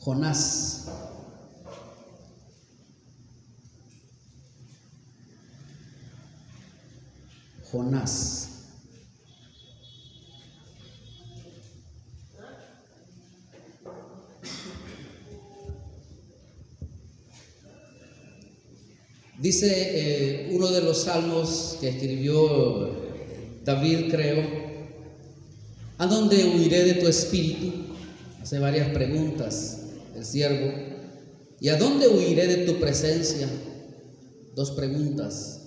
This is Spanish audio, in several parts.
Jonás. Jonás. Dice uno de los salmos que escribió David, creo: ¿a dónde huiré de tu espíritu? Hace varias preguntas el siervo. ¿Y a dónde huiré de tu presencia? Dos preguntas.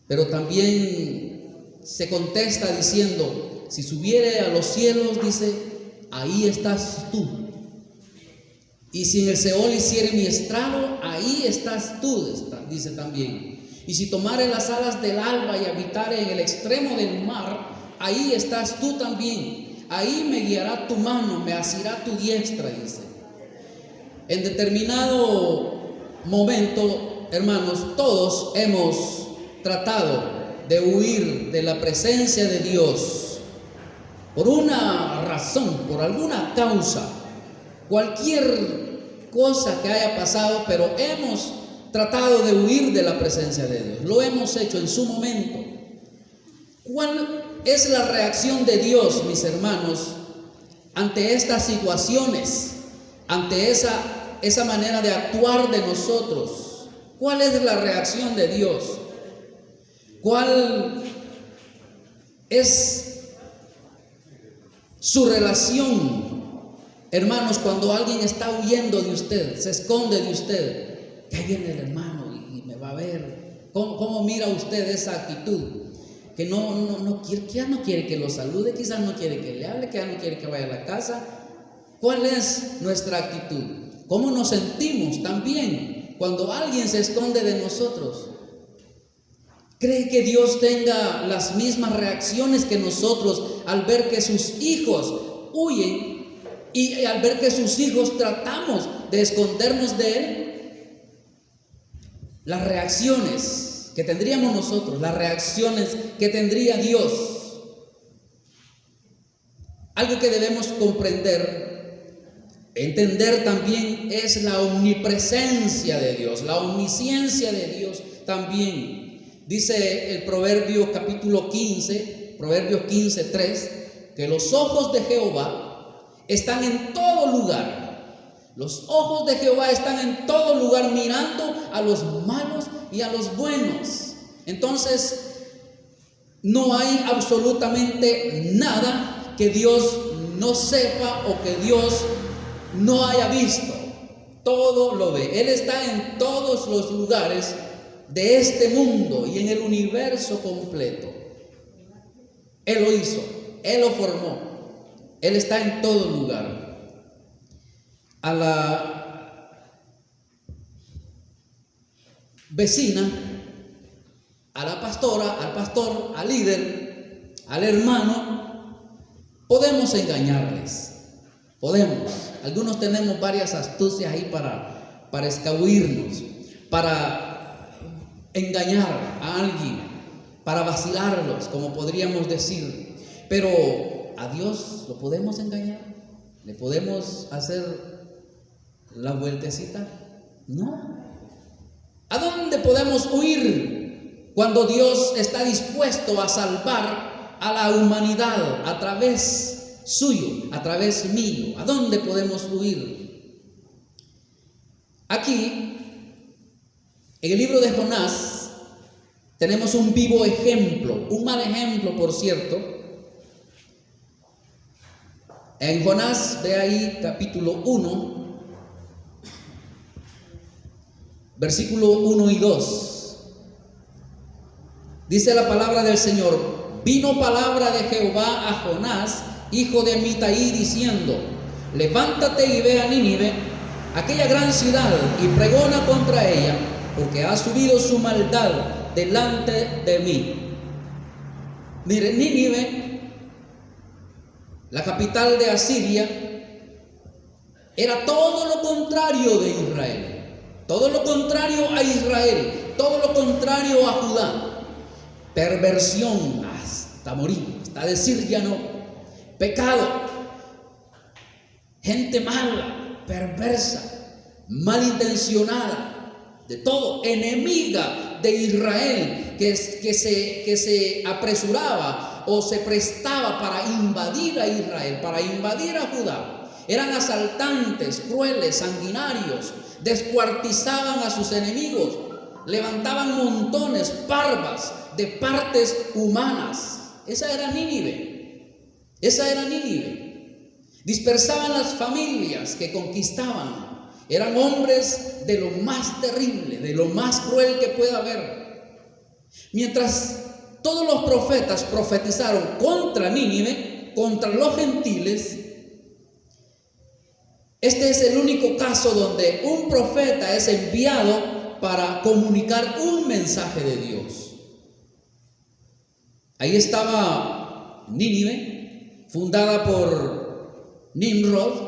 Pero también se contesta diciendo: si subiere a los cielos, dice, ahí estás tú. Y si en el Seol hiciere mi estrado, ahí estás tú, dice también. Y si tomare las alas del alba y habitare en el extremo del mar, ahí estás tú también. Ahí me guiará tu mano, me asirá tu diestra, dice. En determinado momento, hermanos, todos hemos tratado de huir de la presencia de Dios por una razón, por alguna causa, cualquier cosa que haya pasado, pero hemos tratado de huir de la presencia de Dios. Lo hemos hecho en su momento. ¿Cuál es la reacción de Dios, mis hermanos, ante estas situaciones, ante esa manera de actuar de nosotros? ¿Cuál es la reacción de Dios? ¿Cuál es su relación, hermanos, cuando alguien está huyendo de usted, se esconde de usted? Que ahí viene el hermano y me va a ver. ¿Cómo mira usted esa actitud? Que no quiere, que ya no quiere que lo salude, quizás no quiere que le hable, que ya no quiere que vaya a la casa. ¿Cuál es nuestra actitud? ¿Cómo nos sentimos también cuando alguien se esconde de nosotros? ¿Cree que Dios tenga las mismas reacciones que nosotros al ver que sus hijos huyen y al ver que sus hijos tratamos de escondernos de Él? Las reacciones que tendríamos nosotros, las reacciones que tendría Dios. Algo que debemos comprender, entender también, es la omnipresencia de Dios, la omnisciencia de Dios también. Dice el Proverbio capítulo 15, Proverbios 15:3, que los ojos de Jehová están en todo lugar. Los ojos de Jehová están en todo lugar, mirando a los malos y a los buenos. Entonces, no hay absolutamente nada que Dios no sepa o que Dios no haya visto. Todo lo ve. Él está en todos los lugares de este mundo y en el universo completo. Él lo hizo, Él lo formó, Él está en todo lugar. A la vecina, a la pastora, al pastor, al líder, al hermano, podemos engañarles. Podemos. Algunos tenemos varias astucias ahí para escabuirnos, para engañar a alguien, para vacilarlos, como podríamos decir. Pero a Dios lo podemos engañar, le podemos hacer la vueltecita. No. ¿A dónde podemos huir cuando Dios está dispuesto a salvar a la humanidad a través suyo, a través mío? ¿A dónde podemos huir? Aquí, en el libro de Jonás, tenemos un vivo ejemplo, un mal ejemplo, por cierto. En Jonás, ve ahí capítulo 1, versículo 1 y 2. Dice la palabra del Señor: vino palabra de Jehová a Jonás, hijo de Amitai, diciendo: levántate y ve a Nínive, aquella gran ciudad, y pregona contra ella, porque ha subido su maldad delante de mí. Mire, Nínive, la capital de Asiria, era todo lo contrario de Israel. Todo lo contrario a Israel, todo lo contrario a Judá. Perversión hasta morir, hasta decir ya no. Pecado, gente mala, perversa, malintencionada, de todo, enemiga de Israel, que se apresuraba o se prestaba para invadir a Israel, para invadir a Judá. Eran asaltantes, crueles, sanguinarios, descuartizaban a sus enemigos, levantaban montones, parvas de partes humanas. Esa era Nínive. Esa era Nínive. Dispersaban las familias que conquistaban. Eran hombres de lo más terrible, de lo más cruel que pueda haber. Mientras todos los profetas profetizaron contra Nínive, contra los gentiles, este es el único caso donde un profeta es enviado para comunicar un mensaje de Dios. Ahí estaba Nínive, fundada por Nimrod.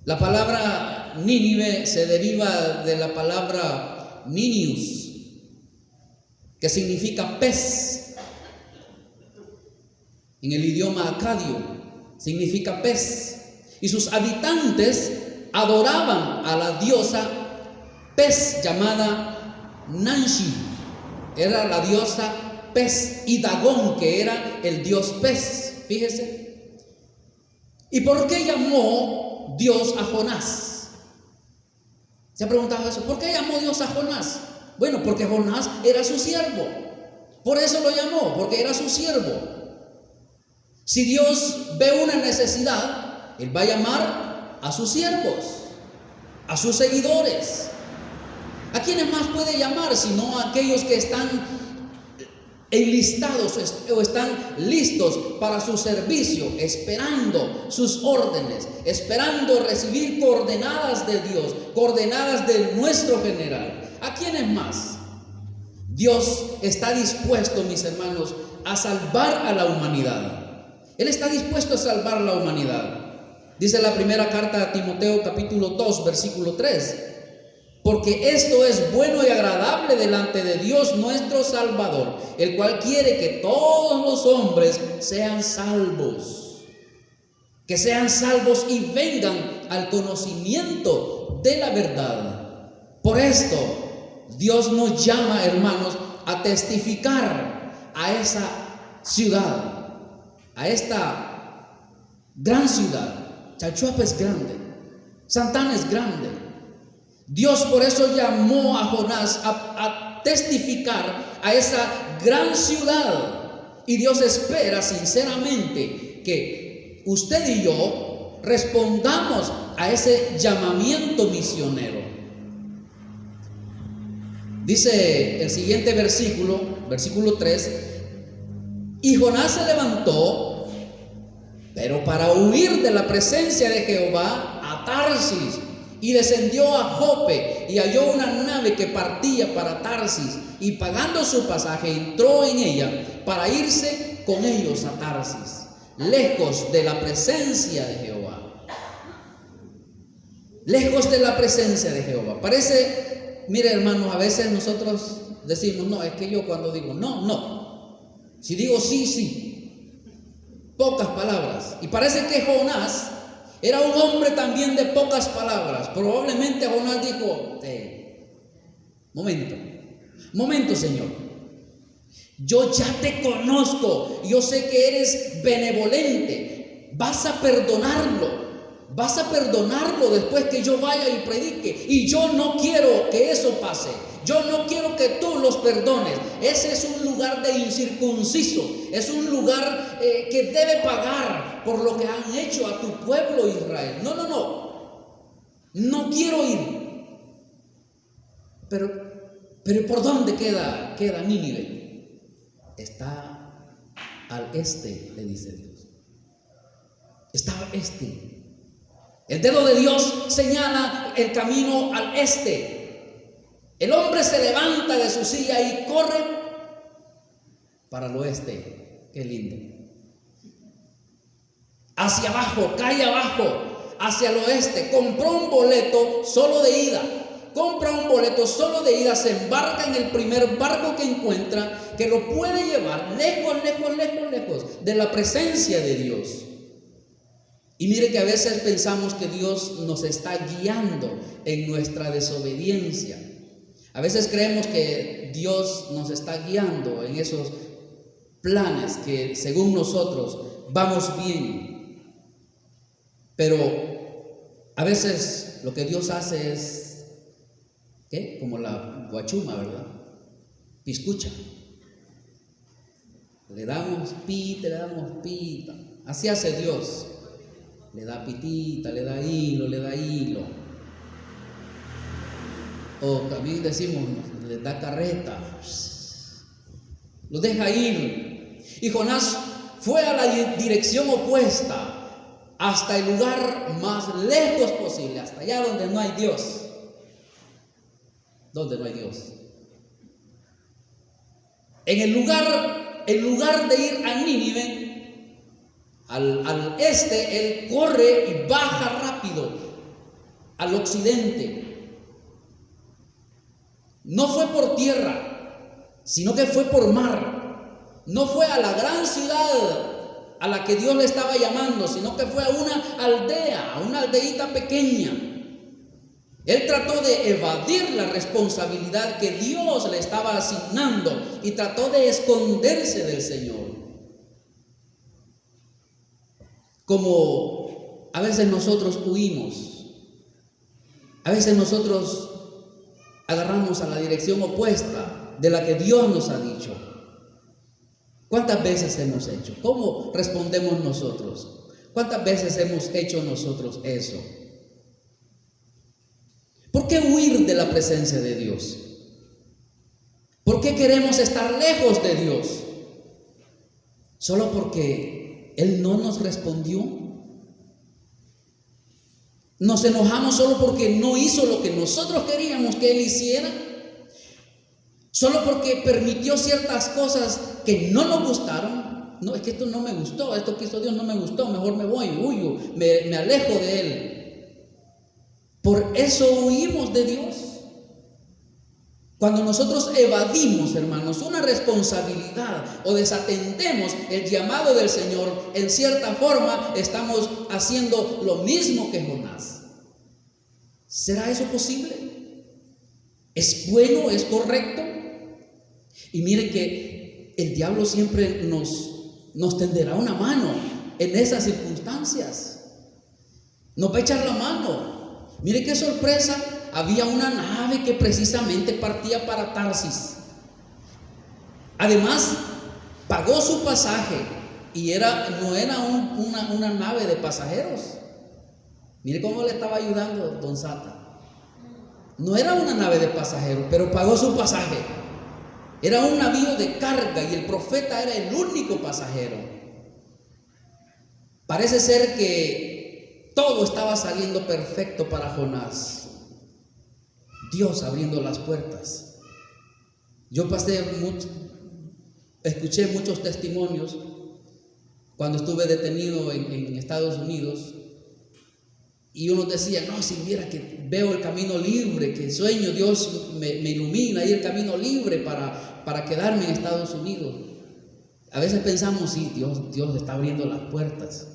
La palabra Nínive se deriva de la palabra Ninius, que significa pez. En el idioma acadio significa pez. Y sus habitantes adoraban a la diosa pez llamada Nanshi. Era la diosa pez, y Dagón, que era el dios pez. Fíjese. ¿Y por qué llamó Dios a Jonás? ¿Se ha preguntado eso? ¿Por qué llamó Dios a Jonás? Bueno, porque Jonás era su siervo. Por eso lo llamó, porque era su siervo. Si Dios ve una necesidad, Él va a llamar a sus siervos, a sus seguidores. ¿A quiénes más puede llamar sino a aquellos que están enlistados o están listos para su servicio, esperando sus órdenes, esperando recibir coordenadas de Dios, coordenadas de nuestro general? ¿A quiénes más? Dios está dispuesto, mis hermanos, a salvar a la humanidad. Él está dispuesto a salvar a la humanidad. Dice la primera carta a Timoteo, capítulo 2, versículo 3: porque esto es bueno y agradable delante de Dios nuestro Salvador, el cual quiere que todos los hombres sean salvos, que sean salvos y vengan al conocimiento de la verdad. Por esto Dios nos llama, hermanos, a testificar a esa ciudad, a esta gran ciudad. Chalchuapa es grande, Santana es grande. Dios por eso llamó a Jonás a testificar a esa gran ciudad. Y Dios espera sinceramente que usted y yo respondamos a ese llamamiento misionero. Dice el siguiente versículo, versículo 3: y Jonás se levantó, pero para huir de la presencia de Jehová, a Tarsis, y descendió a Jope, y halló una nave que partía para Tarsis, y pagando su pasaje entró en ella para irse con ellos a Tarsis, lejos de la presencia de Jehová. Lejos de la presencia de Jehová. Parece, mire hermanos, a veces nosotros decimos, no, es que yo cuando digo no, no. Si digo sí, sí. Pocas palabras. Y parece que Jonás era un hombre también de pocas palabras. Probablemente Jonás dijo, momento Señor, yo ya te conozco, yo sé que eres benevolente, vas a perdonarlo después que yo vaya y predique, y yo no quiero que eso pase, yo no quiero que tú los perdones. Ese es un lugar de incircunciso, es un lugar que debe pagar por lo que han hecho a tu pueblo Israel. No quiero ir. Pero ¿por dónde queda Nínive? Está al este, le dice Dios. Está al este. El dedo de Dios señala el camino al este. El hombre se levanta de su silla y corre para el oeste. Qué lindo. Hacia abajo, cae abajo, hacia el oeste. Compró un boleto solo de ida. Se embarca en el primer barco que encuentra, que lo puede llevar lejos de la presencia de Dios. Y mire que a veces pensamos que Dios nos está guiando en nuestra desobediencia. A veces creemos que Dios nos está guiando en esos planes que según nosotros vamos bien. Pero a veces lo que Dios hace es, ¿qué? Como la guachuma, ¿verdad? Piscucha. Le damos pita. Así hace Dios. Le da pitita, le da hilo. O también decimos, le da carreta. Lo deja ir. Y Jonás fue a la dirección opuesta, hasta el lugar más lejos posible, hasta allá donde no hay Dios. Donde no hay Dios. En lugar de ir a Nínive, al este, él corre y baja rápido al occidente. No fue por tierra, sino que fue por mar. No fue a la gran ciudad a la que Dios le estaba llamando, sino que fue a una aldea, a una aldeíta pequeña. Él trató de evadir la responsabilidad que Dios le estaba asignando y trató de esconderse del Señor. Como a veces nosotros huimos, a veces nosotros agarramos a la dirección opuesta de la que Dios nos ha dicho. ¿Cuántas veces hemos hecho? ¿Cómo respondemos nosotros? ¿Cuántas veces hemos hecho nosotros eso? ¿Por qué huir de la presencia de Dios? ¿Por qué queremos estar lejos de Dios? ¿Solo porque Él no nos respondió? ¿Nos enojamos solo porque no hizo lo que nosotros queríamos que Él hiciera? ¿Solo porque permitió ciertas cosas que no nos gustaron? No, es que esto no me gustó, esto que hizo Dios no me gustó, mejor me voy, huyo, me alejo de Él. Por eso huimos de Dios. Cuando nosotros evadimos, hermanos, una responsabilidad o desatendemos el llamado del Señor, en cierta forma estamos haciendo lo mismo que Jonás. ¿Será eso posible? ¿Es bueno? ¿Es correcto? Y mire que el diablo siempre nos tenderá una mano en esas circunstancias. Nos va a echar la mano. Mire qué sorpresa, había una nave que precisamente partía para Tarsis. Además, pagó su pasaje y no era una nave de pasajeros. Mire cómo le estaba ayudando don Sata. No era una nave de pasajeros, pero pagó su pasaje. Era un navío de carga y el profeta era el único pasajero. Parece ser que todo estaba saliendo perfecto para Jonás. Dios abriendo las puertas. Yo escuché muchos testimonios cuando estuve detenido en Estados Unidos. Y uno decía, no, si viera que veo el camino libre, que sueño, Dios me ilumina y el camino libre para quedarme en Estados Unidos. A veces pensamos, sí, Dios está abriendo las puertas.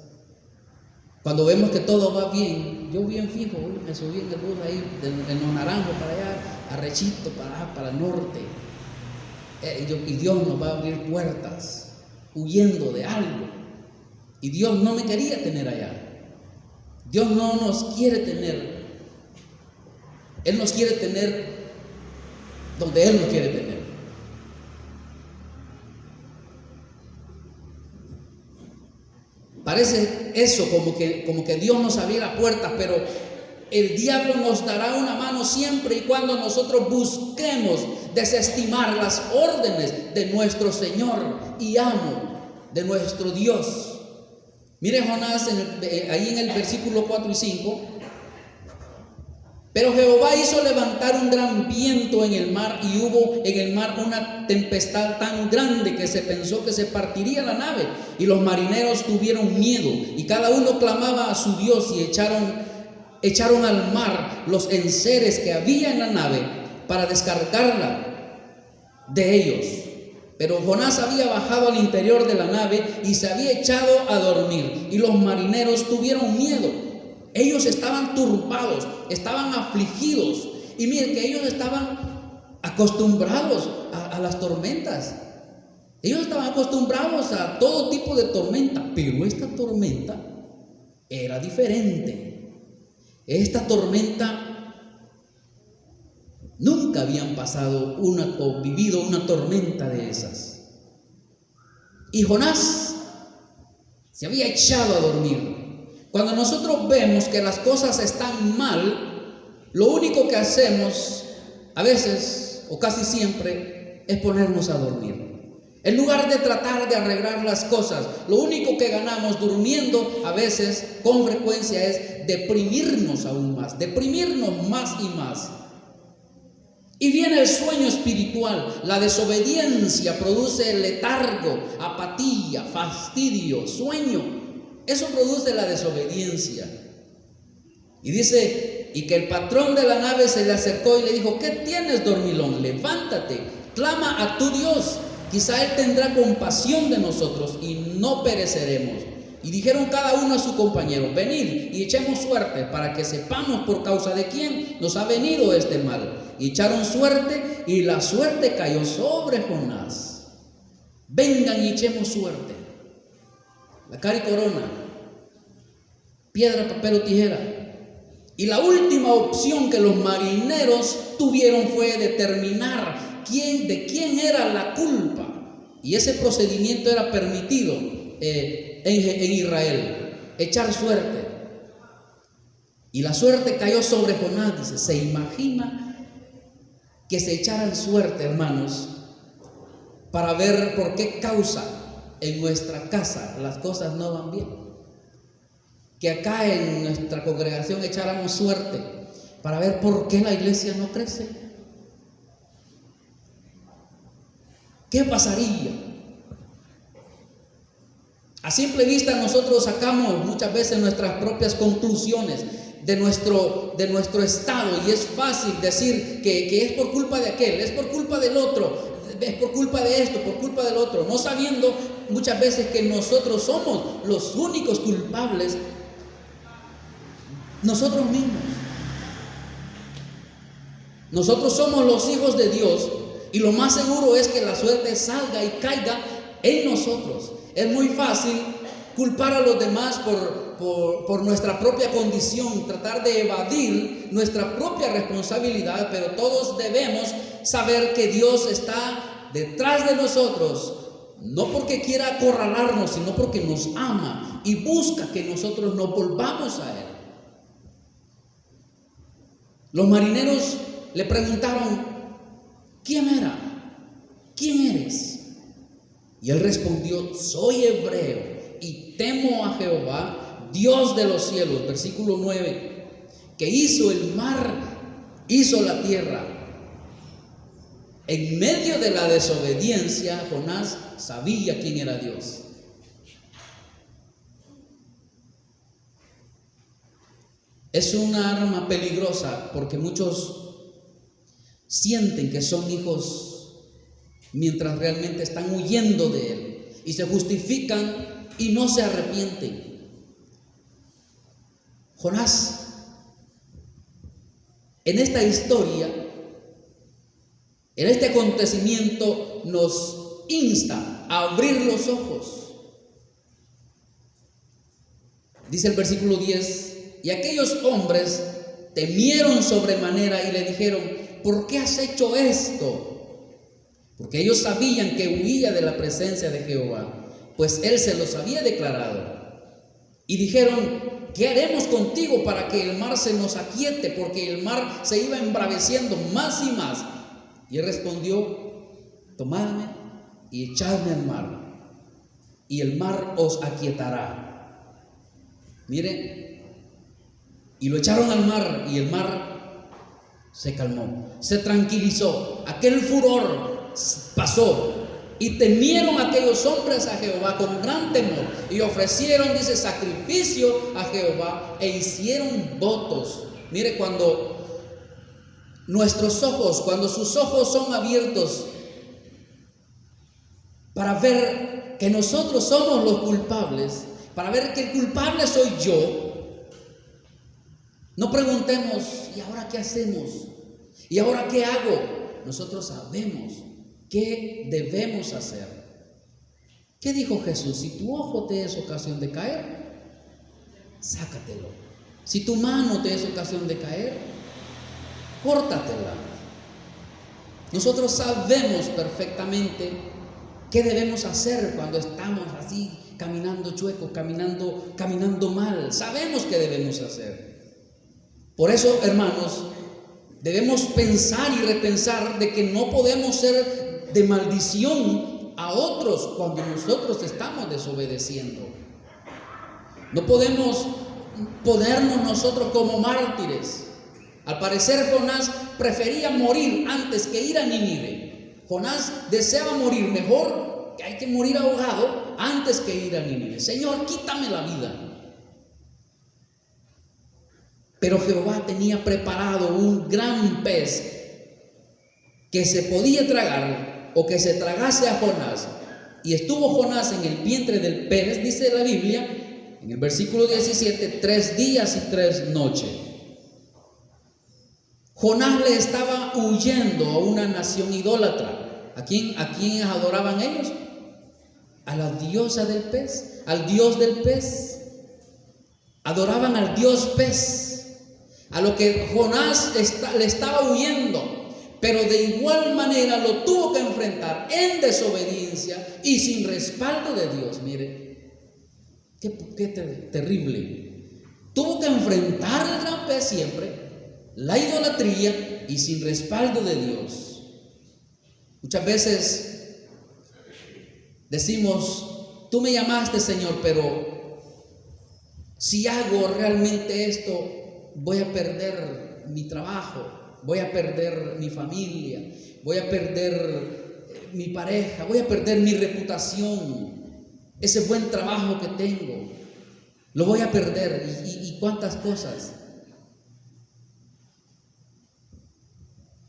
Cuando vemos que todo va bien, yo bien fijo, me subí en el bus ahí, de Los Naranjos para allá, arrechito para el norte. Y Dios nos va a abrir puertas, huyendo de algo. Y Dios no me quería tener allá. Dios no nos quiere tener. Él nos quiere tener donde Él nos quiere tener. Parece eso como que Dios nos abriera puertas, pero el diablo nos dará una mano siempre y cuando nosotros busquemos desestimar las órdenes de nuestro Señor y amo, de nuestro Dios. Mire Jonás ahí en el versículo 4 y 5. Pero Jehová hizo levantar un gran viento en el mar y hubo en el mar una tempestad tan grande que se pensó que se partiría la nave. Y los marineros tuvieron miedo y cada uno clamaba a su Dios y echaron al mar los enseres que había en la nave para descargarla de ellos. Pero Jonás había bajado al interior de la nave y se había echado a dormir. Y los marineros tuvieron miedo. Ellos estaban turbados, estaban afligidos. Y miren que ellos estaban acostumbrados a las tormentas. Ellos estaban acostumbrados a todo tipo de tormenta. Pero esta tormenta era diferente. Esta tormenta nunca habían pasado o vivido una tormenta de esas. Y Jonás se había echado a dormir. Cuando nosotros vemos que las cosas están mal, lo único que hacemos a veces o casi siempre es ponernos a dormir. En lugar de tratar de arreglar las cosas, lo único que ganamos durmiendo a veces con frecuencia es deprimirnos aún más, deprimirnos más y más. Y viene el sueño espiritual. La desobediencia produce letargo, apatía, fastidio, sueño. Eso produce la desobediencia. Y dice, y que el patrón de la nave se le acercó y le dijo: ¿qué tienes, dormilón? Levántate, clama a tu Dios. Quizá Él tendrá compasión de nosotros y no pereceremos. Y dijeron cada uno a su compañero: venid y echemos suerte para que sepamos por causa de quién nos ha venido este mal. Y echaron suerte y la suerte cayó sobre Jonás. Vengan y echemos suerte. La cara y corona, piedra, papel o tijera. Y la última opción que los marineros tuvieron fue determinar de quién era la culpa. Y ese procedimiento era permitido en Israel, echar suerte. Y la suerte cayó sobre Jonás. Dice, ¿se imagina que se echaran suerte, hermanos, para ver por qué causa en nuestra casa las cosas no van bien? Que acá en nuestra congregación echáramos suerte para ver por qué la iglesia no crece. ¿Qué pasaría? A simple vista nosotros sacamos muchas veces nuestras propias conclusiones de nuestro estado, y es fácil decir que es por culpa de aquel, es por culpa del otro, es por culpa de esto, por culpa del otro, no sabiendo muchas veces que nosotros somos los únicos culpables, nosotros mismos. Nosotros somos los hijos de Dios y lo más seguro es que la suerte salga y caiga en nosotros. Es muy fácil culpar a los demás por nuestra propia condición, tratar de evadir nuestra propia responsabilidad, pero todos debemos saber que Dios está detrás de nosotros, no porque quiera acorralarnos, sino porque nos ama y busca que nosotros nos volvamos a Él. Los marineros le preguntaron: ¿quién era? ¿Quién eres? Y él respondió: soy hebreo y temo a Jehová, Dios de los cielos, versículo 9, que hizo el mar, hizo la tierra. En medio de la desobediencia, Jonás sabía quién era Dios. Es una arma peligrosa porque muchos sienten que son hijos mientras realmente están huyendo de Él y se justifican y no se arrepienten. Jonás, en esta historia, en este acontecimiento, nos insta a abrir los ojos. Dice el versículo 10: y aquellos hombres temieron sobremanera y le dijeron: ¿por qué has hecho esto? Porque ellos sabían que huía de la presencia de Jehová, pues Él se los había declarado. Y dijeron: ¿qué haremos contigo para que el mar se nos aquiete? Porque el mar se iba embraveciendo más y más. Y Él respondió: tomadme y echadme al mar, y el mar os aquietará. Mire, y lo echaron al mar, y el mar se calmó, se tranquilizó, aquel furor pasó, y temieron aquellos hombres a Jehová con gran temor, y ofrecieron, dice, sacrificio a Jehová, e hicieron votos. Mire, cuando sus ojos son abiertos, para ver que nosotros somos los culpables, para ver que el culpable soy yo, no preguntemos, ¿y ahora qué hacemos? ¿Y ahora qué hago? Nosotros sabemos qué debemos hacer. ¿Qué dijo Jesús? Si tu ojo te es ocasión de caer, sácatelo. Si tu mano te es ocasión de caer, córtatela. Nosotros sabemos perfectamente qué debemos hacer cuando estamos así, caminando chuecos, caminando mal. Sabemos qué debemos hacer. Por eso, hermanos, debemos pensar y repensar de que no podemos ser de maldición a otros cuando nosotros estamos desobedeciendo. No podemos ponernos nosotros como mártires. Al parecer Jonás prefería morir antes que ir a Nínive. Jonás deseaba morir mejor, que hay que morir ahogado antes que ir a Nínive. Señor, quítame la vida. Pero Jehová tenía preparado un gran pez que se podía tragar o que se tragase a Jonás. Y estuvo Jonás en el vientre del pez, dice la Biblia, en el versículo 17, 3 días y 3 noches. Jonás le estaba huyendo a una nación idólatra. ¿A quién adoraban ellos? A la diosa del pez, al dios del pez. Adoraban al dios pez, a lo que Jonás le estaba huyendo, pero de igual manera lo tuvo que enfrentar en desobediencia y sin respaldo de Dios. Mire, qué terrible. Tuvo que enfrentar el gran pez siempre, la idolatría y sin respaldo de Dios. Muchas veces decimos, tú me llamaste, Señor, pero si hago realmente esto, voy a perder mi trabajo, voy a perder mi familia, voy a perder mi pareja, voy a perder mi reputación, ese buen trabajo que tengo, lo voy a perder. ¿Y cuántas cosas?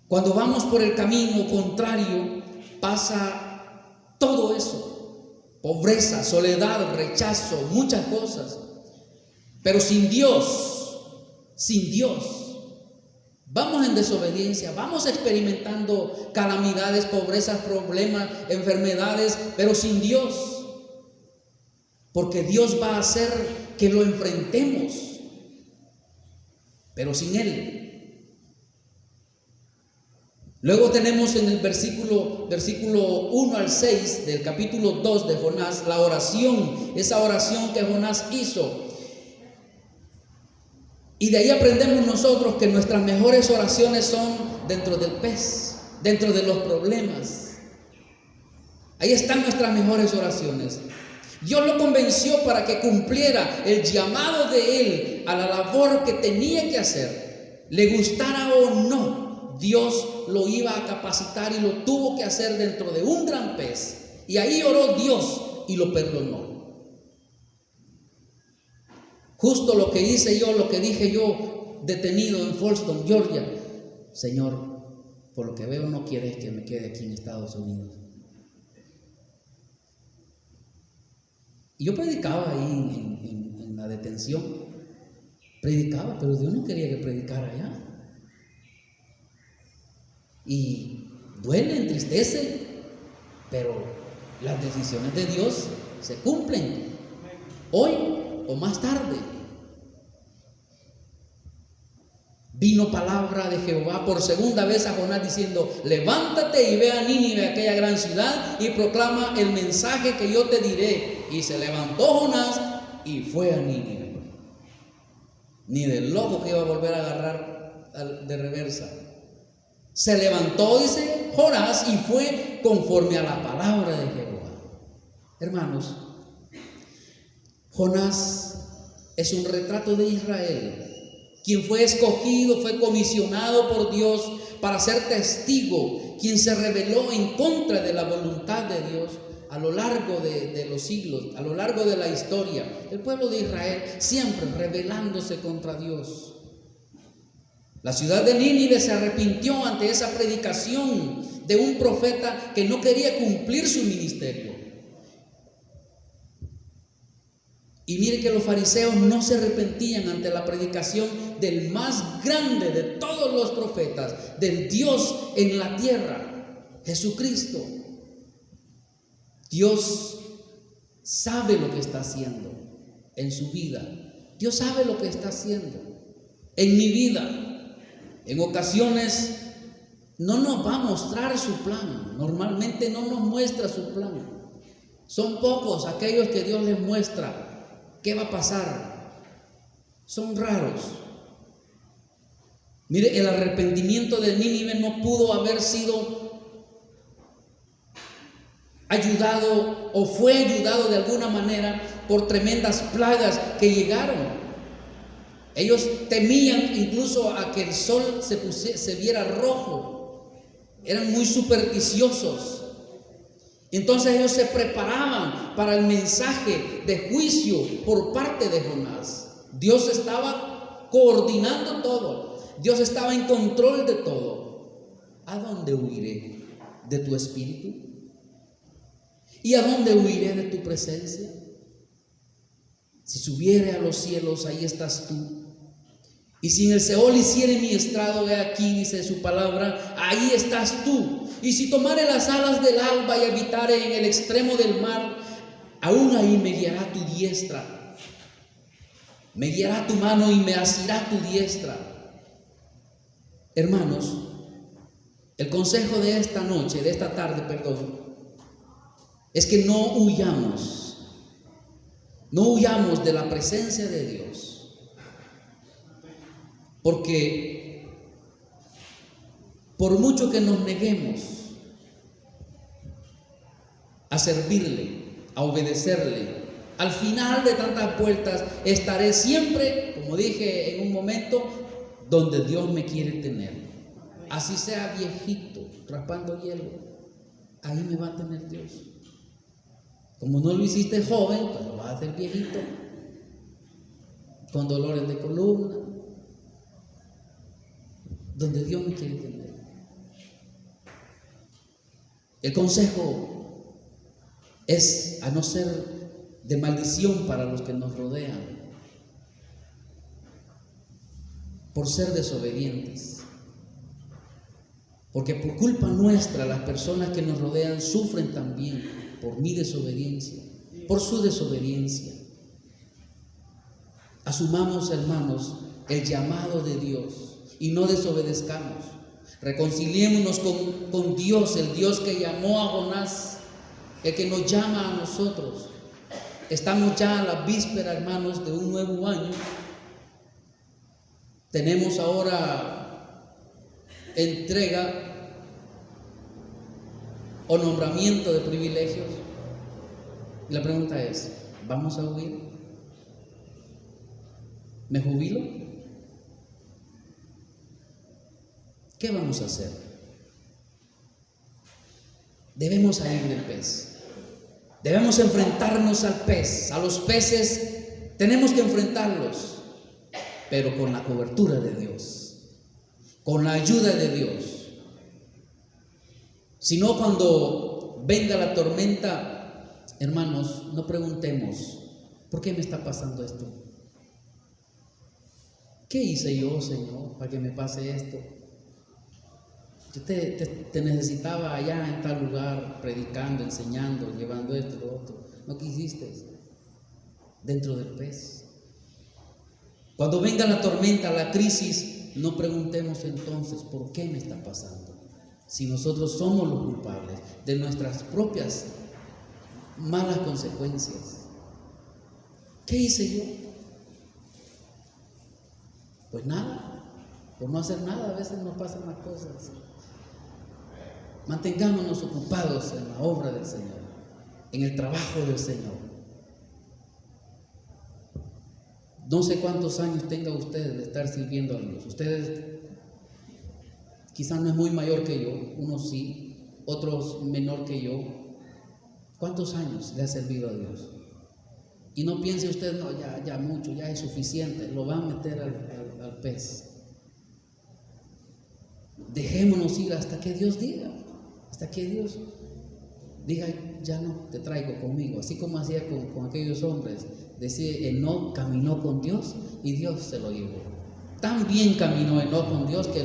Cuando vamos por el camino contrario, pasa todo eso: pobreza, soledad, rechazo, muchas cosas. Pero sin Dios, vamos en desobediencia, vamos experimentando calamidades, pobrezas, problemas, enfermedades, pero sin Dios. Porque Dios va a hacer que lo enfrentemos, pero sin Él. Luego tenemos en el versículo 1 al 6 del capítulo 2 de Jonás, la oración, esa oración que Jonás hizo. Y de ahí aprendemos nosotros que nuestras mejores oraciones son dentro del pez, dentro de los problemas. Ahí están nuestras mejores oraciones. Dios lo convenció para que cumpliera el llamado de él a la labor que tenía que hacer. Le gustara o no, Dios lo iba a capacitar y lo tuvo que hacer dentro de un gran pez. Y ahí oró Dios y lo perdonó. Justo lo que hice yo, lo que dije yo, detenido en Folsom, Georgia. Señor, por lo que veo no quieres que me quede aquí en Estados Unidos. Y yo predicaba ahí en la detención. Predicaba, pero Dios no quería que predicara allá. Y duele, entristece, pero las decisiones de Dios se cumplen hoy o más tarde. Vino palabra de Jehová por segunda vez a Jonás diciendo: levántate y ve a Nínive, aquella gran ciudad, y proclama el mensaje que yo te diré. Y se levantó Jonás y fue a Nínive. Ni del loco que iba a volver a agarrar de reversa. Se levantó, dice Jonás, y fue conforme a la palabra de Jehová. Hermanos, Jonás es un retrato de Israel, quien fue escogido, fue comisionado por Dios para ser testigo, quien se rebeló en contra de la voluntad de Dios a lo largo de los siglos, a lo largo de la historia. El pueblo de Israel siempre rebelándose contra Dios. La ciudad de Nínive se arrepintió ante esa predicación de un profeta que no quería cumplir su ministerio. Y mire que los fariseos no se arrepentían ante la predicación del más grande de todos los profetas, del Dios en la tierra, Jesucristo. Dios sabe lo que está haciendo en su vida. Dios sabe lo que está haciendo en mi vida. En ocasiones no nos va a mostrar su plan. Normalmente no nos muestra su plan. Son pocos aquellos que Dios les muestra qué va a pasar. Son raros. Mire, el arrepentimiento de Nínive no pudo haber sido ayudado o fue ayudado de alguna manera por tremendas plagas que llegaron. Ellos temían incluso a que el sol se viera rojo. Eran muy supersticiosos. Entonces ellos se preparaban para el mensaje de juicio por parte de Jonás. Dios estaba coordinando todo. Dios estaba en control de todo. ¿A dónde huiré de tu espíritu? ¿Y a dónde huiré de tu presencia? Si subiere a los cielos, ahí estás tú. Y si en el Seol hiciere mi estrado, he aquí, dice su palabra, ahí estás tú. Y si tomare las alas del alba y habitare en el extremo del mar, aún ahí me guiará tu diestra. Me guiará tu mano y me asirá tu diestra. Hermanos, el consejo de esta noche, de esta tarde, perdón, es que no huyamos de la presencia de Dios. Porque por mucho que nos neguemos a servirle, a obedecerle, al final de tantas vueltas estaré siempre, como dije en un momento, donde Dios me quiere tener. Así sea viejito, raspando hielo, ahí me va a tener Dios. Como no lo hiciste joven, pues lo vas a hacer viejito, con dolores de columna, donde Dios me quiere tener. El consejo es a no ser de maldición para los que nos rodean, por ser desobedientes. Porque por culpa nuestra las personas que nos rodean sufren también por mi desobediencia, por su desobediencia. Asumamos, hermanos, el llamado de Dios y no desobedezcamos. Reconciliémonos con Dios, el Dios que llamó a Jonás, el que nos llama a nosotros. Estamos ya a la víspera, hermanos, de un nuevo año. Tenemos ahora entrega o nombramiento de privilegios. Y la pregunta es, ¿vamos a huir? ¿Me jubilo? ¿Qué vamos a hacer? Debemos salir del pez. Debemos enfrentarnos al pez. A los peces tenemos que enfrentarlos, pero con la cobertura de Dios, con la ayuda de Dios. Si no, cuando venga la tormenta, hermanos, no preguntemos, ¿por qué me está pasando esto? ¿Qué hice yo, Señor, para que me pase esto? Yo te necesitaba allá en tal lugar, predicando, enseñando, llevando esto y lo otro. No quisiste. Dentro del pez. Cuando venga la tormenta, la crisis, no preguntemos entonces, ¿por qué me está pasando? Si nosotros somos los culpables de nuestras propias malas consecuencias. ¿Qué hice yo? Pues nada, por no hacer nada a veces nos pasan las cosas. Mantengámonos ocupados en la obra del Señor, en el trabajo del Señor. No sé cuántos años tenga usted de estar sirviendo a Dios. Ustedes quizás no es muy mayor que yo, unos sí, otros menor que yo. ¿Cuántos años le ha servido a Dios? Y no piense usted, no, ya mucho, ya es suficiente, lo va a meter al pez. Dejémonos ir hasta que Dios diga, hasta que Dios diga, ya no te traigo conmigo, así como hacía con aquellos hombres. Decía, Enoc caminó con Dios y Dios se lo llevó. Tan bien caminó Enoc con Dios que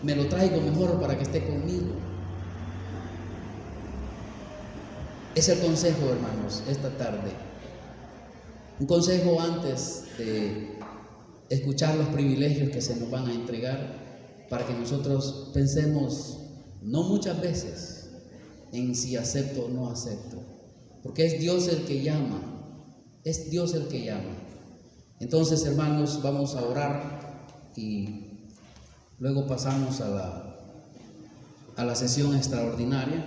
me lo traigo mejor para que esté conmigo. Es el consejo, hermanos, esta tarde. Un consejo antes de escuchar los privilegios que se nos van a entregar, para que nosotros pensemos, no muchas veces, en si acepto o no acepto, porque es Dios el que llama, es Dios el que llama. Entonces, hermanos, vamos a orar y luego pasamos a la sesión extraordinaria.